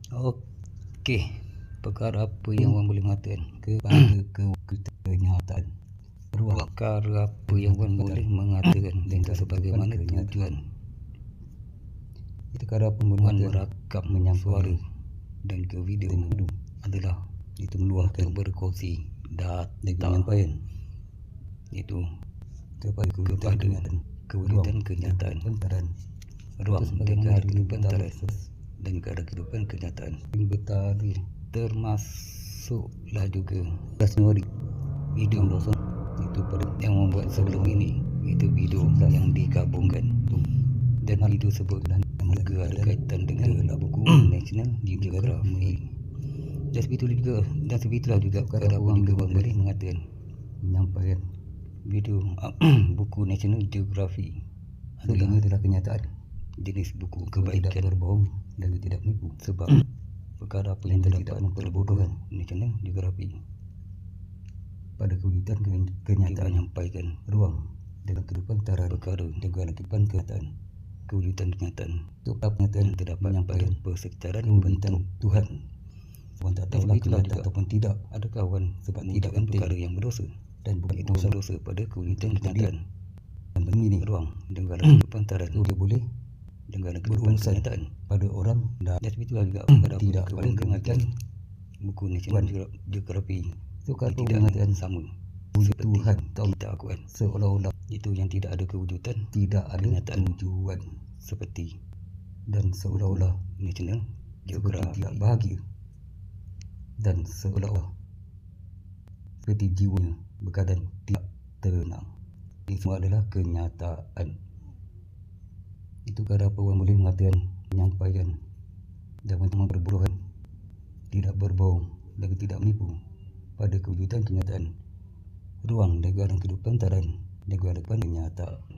Okey, perkara apa yang orang boleh mengatakan kepada kenyataan? Perkara apa yang orang boleh mengatakan dan sebagaimana tujuan perkara penggunaan merakam suara dan ke video adalah itu meluahkan berkongsi data penyampaian itu kepada kewujudan kenyataan ruang dengan kehidupan dan kehidupan kenyataan termasuklah juga video itu pada yang membuat sebelum ini itu video yang digabungkan dan video sebut juga ada kaitan dengan buku National Geographic dan sebitulah juga perkara orang juga boleh mengatakan menyampaikan video buku National Geographic adalah kenyataan jenis buku kebaikan tidak berbohong dan tidak menipu sebab perkara apa yang tidak memperbodohkan National Geographic pada kewujudan kenyataan menyampaikan ruang dan kehidupan perkara dengan kehidupan kenyataan kewujudan kenyataan itu kenyataan terdapat menyampaikan persekitaran tentang Tuhan orang tak tahu itulah ataupun tidak adakah orang sebab tidak kan perkara yang berdosa dan bukan itu dosa pada kewujudan kenyataan dan ini ruang dengan kehidupan itu dia boleh dengan kehidupan kenyataan pada orang dan itulah juga pada tidak pada kenyataan buku National Geographic itu kata mengatakan sama Tuhan tahu kita akuan seolah-olah itu yang tidak ada kewujudan tidak ada kenyataan tujuan seperti dan seolah-olah National Geographic tidak bahagia dan seolah-olah seperti jiwanya berkeadaan tidak tenang. Ini semua adalah kenyataan. Itu kadang apa orang boleh mengatakan menyampaikan dan berbohongan tidak berbohong dan tidak menipu pada kewujudan kenyataan ruang dan kehidupan taran dan kehidupan kenyataan.